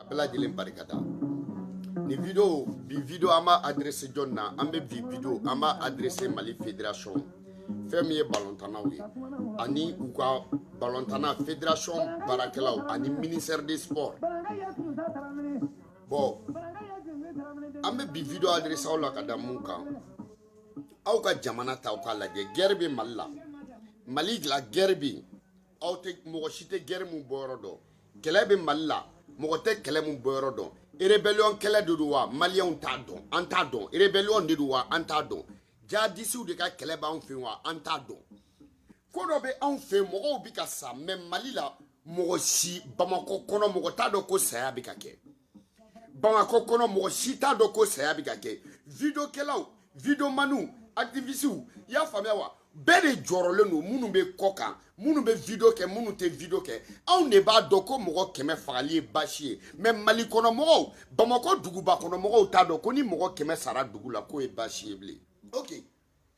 bela jelen barikada ni video ama adresse jonna ambe video ama adresse Mali Fédération femi balontanaw ye ani uka balontana fédération barakelaw ani ministère des sports bon ambe video adresse awla kada munka aw ka jamana ta aw ka lajɛ gerbe malla Mali la gerbe aw te mogo site germu borodo kelebe malla mogo te kelemu borodo rébellion kele de wa malien ta don an ta don rébellion de wa an ta don jadisiw de ka kele ba an fe wa an ta don ko do be an fe mogo bi ka sa même Mali la mogo si Bamako kono mogo ta do ko saya bi ka ke Bamako kono mogo si ta do ko saya bi ka ke video kelaw video manu activiste ya famia wa bere jorole no munu be koka munu be video ke munu te video ke on ne ba doko mogo keme fagali bashi mais Mali kono mogo Bamako duguba kono mogo ta doko ni mogo keme sara dugula ko e bashi ble OK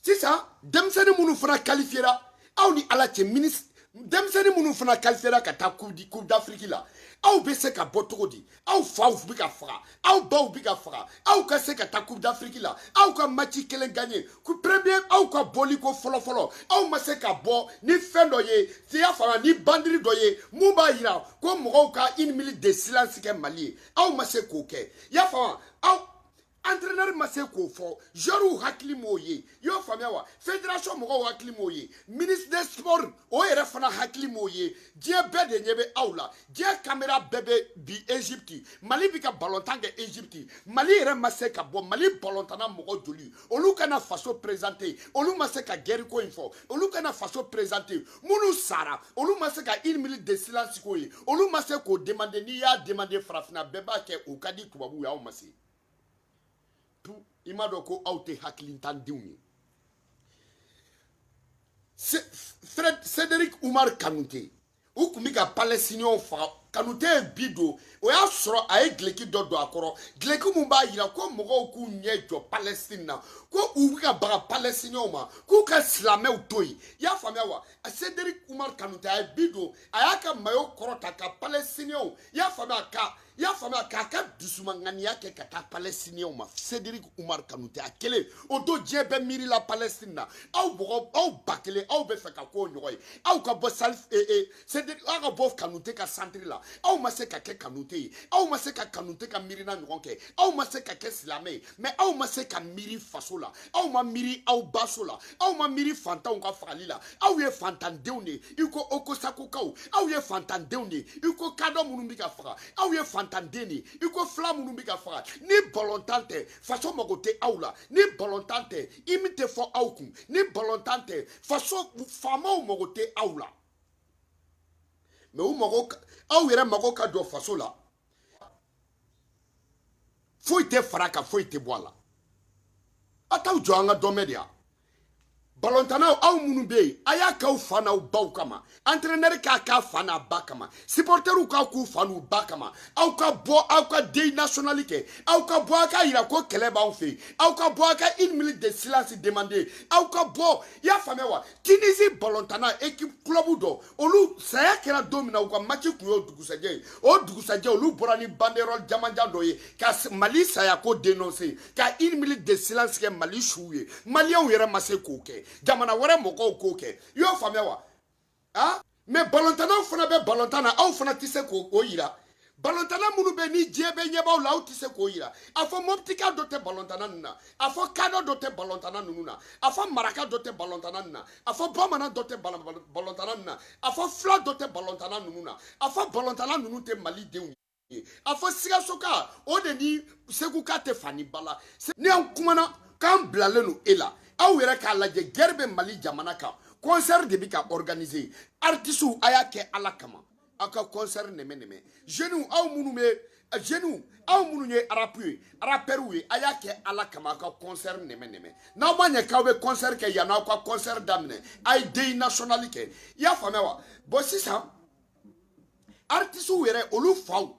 c'est ça demsene munu fana qualifiera aw ni ala te ministre demsene munu fana qualifiera ka ta coupe d'Afrique la aw be se ka botogo di aw faaw bi ka faga aw baw bi ka faga aw ka se ka ta coupe d'Afrique la aw ka match kelen gagner ku premier aw ka boli ko folo aw ma se ka bo ni fendo ye tiya fama ni bandiri do ye mu ba yira ko mogo ka 1 minute de silence ke Mali aw ma se ko ke ya fama aw entraîneur ma se ko fo joru hakli moye yo famia wa fédération mogo hakli moye ministre des sports o yere fana hakli moye die be de nyebe awla die caméra bebe bi Égypte Mali bi ka ballontan ge Égypte Mali yere ma se ka bo Mali ballontana mogo joli olu kana faso présenter olu ma se ka guerre ko info olu kana faso présenter munu sara olu ma se ka 1 minute de silence ko ye olu ma se ko demander ni ya demander frafina beba ke o kadi tubabu ya o ma se imado ko aute haklintan diuni Cédric Oumar Kanouté ou kumika palestinien fa Kanouté bido o ya soro ay gleki dodo akoro gleki mumba yira ko mogo ku nyejo Palestine na ko ubika ba palestinien ma ku ka islamé toyi ya famia wa Cédric Oumar Kanouté ay bido ayaka mayo korota ka palestinien ya famia ka dusumangania ke kata palestinien ma Cédric Oumar Kanouté akele o do jebe miri la Palestine na aw bogo aw bakele aw be fe ka ko nyoy aw ka bo salf Cédric aga bof Kanouté ka centre la aw ma se ka ke Kanouté aw ma se ka Kanouté ka miri na ngonke aw ma se ka ke islamé mais aw ma se ka miri faso la aw ma miri aw baso la aw ma miri fantan ka fagali la aw ye fantan dewne iko okosako kaw aw ye fantan dewne iko kado munu bi ka faga aw ye tandeni iko fla munu bi ka faga ni balontante faso magote awla ni balontante imite fo awku ni balontante faso fama magote awla mais ou mago aw yere mago ka do faso la foi te fraka foi te boala ataw jo anga do media balontana aw munu be aya ka fana u baw kama entraîneur ka fana bakama supporteru ka ku fanu bakama aw ka bo aw ka dey nationalité aw ka bo ka ira ko keleba on fait aw ka bo ka 1 minute de silence demander aw ka bo ya famewa Tunisie balontana équipe club do olu saya kera domina u ka match ku yo dugusaje o dugusaje olu borani banderole jamanja doye ka Mali saya ko dénoncer ka 1 minute de silence ke Mali chouye malien yere masse ko ke jamana wara moko koke yo famia wa ah mais balontana fana be balontana aw fana tise ko oyira balontana munu be ni jebe nyeba la aw tise ko oyira afo moptika dote balontana nuna afo kado dote balontana nuna afo maraka dote balontana nuna afo bomana dote balontana nuna afo fla dote balontana nuna afo balontana nunu te Mali deun afo siga soka o de ni seguka te fani bala ni an kumana kan blalenu ela aw yere ka lajɛ gerbe Mali jamana ka concert de bi ka organiser artistes aya ke ala kama aka concert neme jeune aw munu me jeune aw munu ye rapperu ye aya ke ala kama aka concert neme na ma nya ka be concert ke yana ka concert damne ay dey nationalité ya famewa bo sisa artistes yere olu faw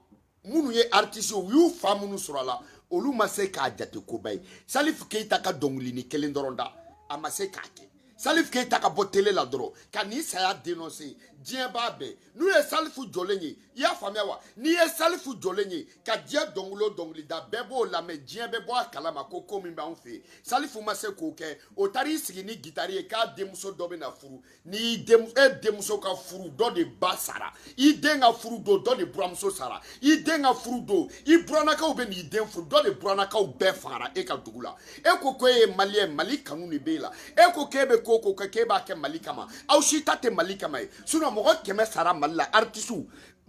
munu ye artistes yu fa munu surala olu ma se ka jate ko bay Salif Keita ka dongli ni kelen doronda ama se ka ke Salif Keita ka bo télé la doro ka ni saya dénoncer diaba be nous les salifu jolenye ya famia wa ni ye salifu jolenye ka dia dongulo donglida bebo la me dia bebo akala koko mi ba onfe salifu ma se ko ke o tari sigi ni gitari ka demuso dobe na furu ni demuso ka furu do de basara I denga furu do de bramso sara I denga furu do I brana ka obe ni den furu do de brana ka obe fara e ka dugula e ko ko e mali kanu ni bela e ko kebe koko ka keba ke mali kama au shita te mali kama suno mo keme sara malla artisu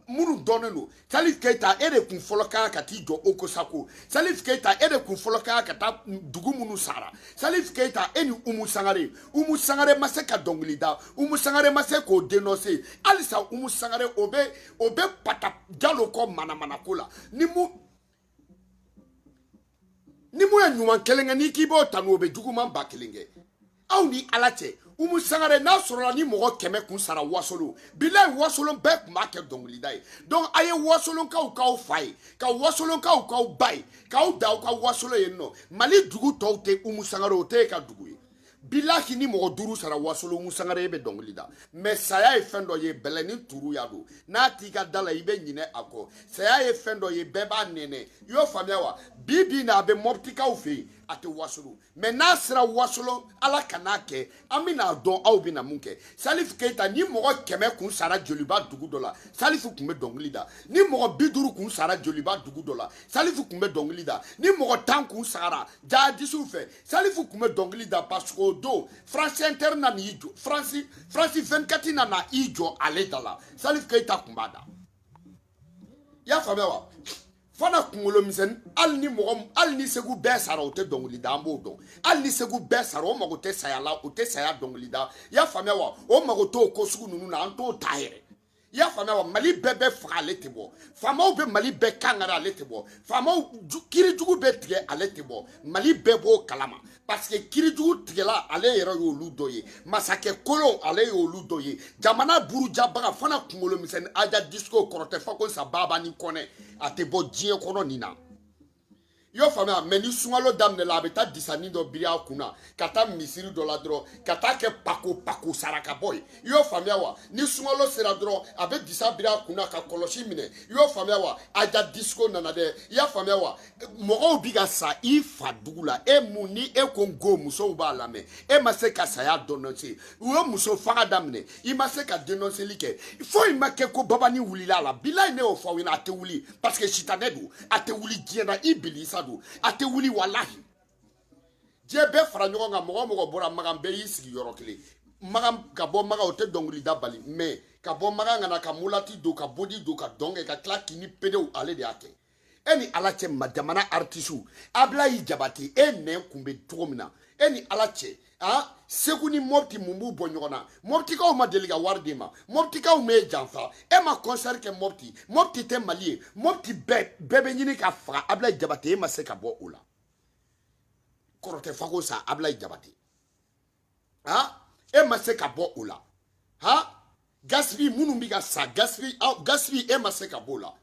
munu doneno Salif Keita ere kun foloka ka ti jo okosako Salif Keita ere kun foloka ka ta dugu munu sara Salif Keita eni umu sangare maseka donglida umu sangare maseko denoncer alisa umu sangare obe pata jalo ko mana kola nimu ya nyuma kelenga ni kibo tanu obe dugu man ba kelenge aw ni alache umu sangare na sorola ni mogo keme kun sara wasolo bilay wasolo be kuma ke donglida yi donc aye wasolo ka fay ka wasolo ka bay ka da ka wasolo yenno mali dugu tawte umu sangare o te ka dugu yi bilahi ni mogo duru sara wasolo umu sangare be donglida mais saya e fendo ye beleni turu yado na tika dala ibe nyine ako saya e fendo ye beba nene yo famia wa bibi na be moptika ufe ate wasolo mais na sira wasolo ala kanake amina don au bina munke Salif Keita ni mogo keme kun sara joliba dugu dola Salif kumbe donglida ni mogo biduru kun sara joliba dugu dola Salif kumbe donglida ni mogo tan kun sara ja disufe Salif kumbe donglida parce que do France Inter ni ijo France 24 na ijo aledala Salif Keita kumbada ya famewa fana kungolo misen al ni segu be sara o te donglida ambo don al ni segu be sara o mago te saya la o te saya donglida ya famia wa o mago to ko sugu nunu na anto tahere ya famia wa mali bebe fra letebo fama o be mali be kangara letebo fama kiri jugu be tige aletebo mali bebo kalama parce que kiri jugu tigela ale yero yo ludoye masake kolon ale yo ludoye jamana buru jabaga fana kungolo misen aja disco korote fako sa baba ni kone atebo die kono nina yo famia meni sungalo damne la beta disani do biria kuna kata misiri do la dro kata ke pako saraka boy yo famia wa ni sungalo sera dro abe disa biria kuna ka koloshi mine yo famia wa aja disco nana de ya famia wa mogo biga sa ifa dugula e muni e kongo muso ba lame e maseka sa ya dononsi wo muso fanga damne I maseka denoncer like fo I make ko baba ni wulila la bilay ne o fa wina ate wuli parce que chitanedu ate wuli diena ibilisa ate wuli wallahi jebe fara nyoga mogo bora magam be yisigi yorokile magam ka bo maga o te dongli dabali mais ka bo maga ngana ka mulati do ka body do ka donge ka klaki ni pedeu ale de ake eni alache madamana artisu abla yi jabati ene kumbe togomina eni alache segu ni mopti mumbu bonyona mopti ka o ma deliga wardima mopti ka o me janfa e ma concert ke mopti te mali mopti bebe nyini ka fa abla jabate ma se ka bo ola korote fago sa abla jabate e ma se ka bo ola gasbi munu biga sa gasbi e ma se ka bola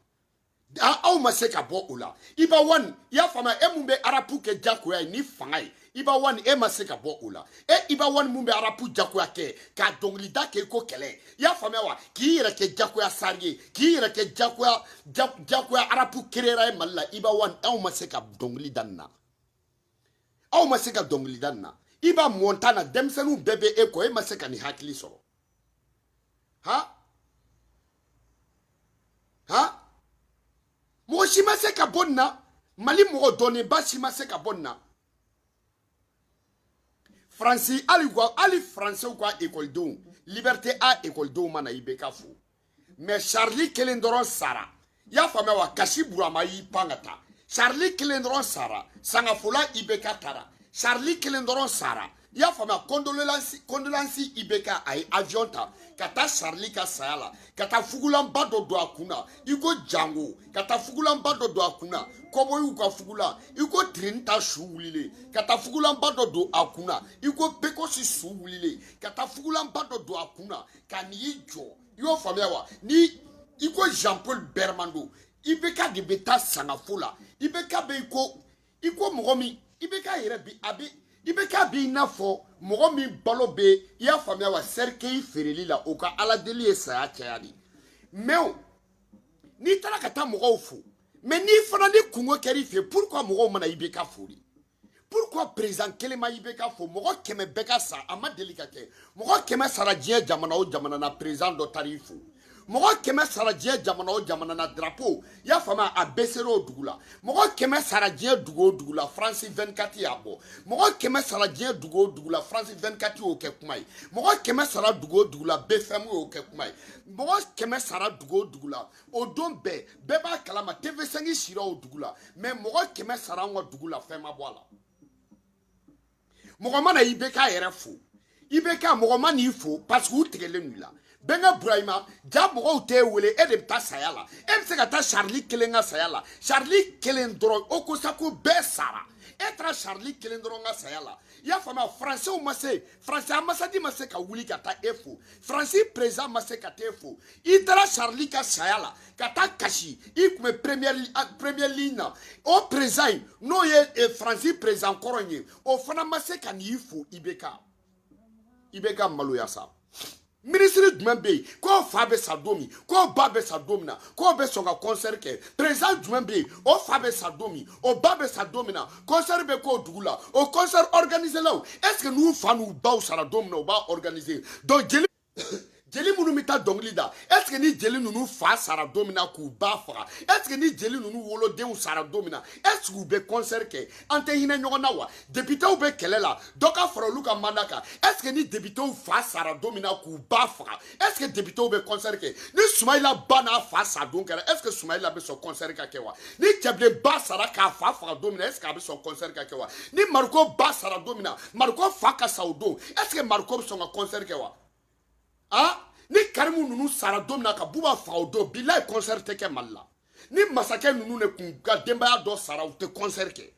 au ma se ka bo ola iba wan ya fama e mumbe arapu ke jako ya ni fangai iba wan e ma se ka bo ola iba wan mumbe arapu jako ya ke ka donglida ke ko kele ya fama wa ki yere ke jako ya sarye ki yere ke jako ya arapu kerera e malla iba wan au ma se ka donglida na au ma se ka donglida na iba montana demsenu bebe eko e ma se ka ni hakili soro Mo shima se ka bonna mali mo donné ba shima se ka bonna Franci ali français quoi école do liberté a école do mana ibeka fo mais Charlie Kelendron Sara ya fama wa kashi burama yi pangata Charlie Kelendron Sara sanga fola ibeka tara Charlie Kelendron Sara ya fama condolences ibeka ay avion ta kata Charlie ka sayala kata fugulan bado do akuna iko jango kata fugulan bado do akuna kobo yu ka fugula iko trinta shuwulile kata fugulan bado do akuna iko peko si shuwulile kata fugulan bado do akuna kani jo yo famia wa ni iko Jean-Paul Bermando ibeka de beta sangafula ibeka be iko mogomi ibeka yere bi abi Ibeka bi nafo mogo mi balo be ya famia wa cercueil fereli la oka ala deli sa chayadi mais ni tala kata mogo fo mais ni fana ni kungo keri fe pourquoi mogo mana ibeka fori pourquoi président kelema ibeka fo mogo keme beka sa ama delikate mogo keme sara die jamana o jamana na président do tarifu mogo keme sara die jamana o jamana na drapeau ya fama a besero dugula mogo keme sara die dugo dugula France 24 yabo mogo keme sara die dugo dugula France 24 o ke kumai mogo keme sara dugo dugula BFM o ke kumai mogo keme sara dugo dugula o don be ba kalama TV5 shira o dugula mais mogo keme sara ngo dugula fema boala mogo mana ibeka yere fo ibeka mogo mani fo parce que ou tegele nula benga Brahima jabugo te wele e de ta sayala e se ka ta Charlie Kelenga sayala Charlie Kelendro okosako besara etra Charlie Kelendronga sayala ya fama français ou masse français ambassadi masse ka wuli ka ta efo français président masse ka tefo itra Charlie ka sayala ka ta kashi ikume première ligne o président no ye français président koronye o fana masse ka ni ifo ibeka malu ya sa ministre Djumbe ko fa be sadomi ko ba be sadomina ko be songa concert ke président Djumbe o fa be sadomi o ba be sadomina concert be ko dugula o concert organisé là est-ce que nous fa nous ba sara domina o ba organiser donc jeli munu mita dongli da est-ce que ni jeli nunu fa sara domina ku ba fa est-ce que ni jeli nunu wolo de sara domina est-ce que be concert ke ante hina nyona wa député ou be kelela doka frolu ka mandaka est-ce que ni député ou fa sara domina ku ba fa est-ce que député ou be concert ke ni Soumaïla bana fa sa donc est-ce que Soumaïla be son concert ka kewa ni Tcheble ba sara ka fa domina est-ce que be son concert ka kewa ni Marco ba sara domina Marco fa ka saudo est-ce que Marco son concert kewa ah ni Karimu nunu sara domina ka buba faudo bilay concert ke malla ni masake nunu ne kun ka dembaya do sara ou te concert ke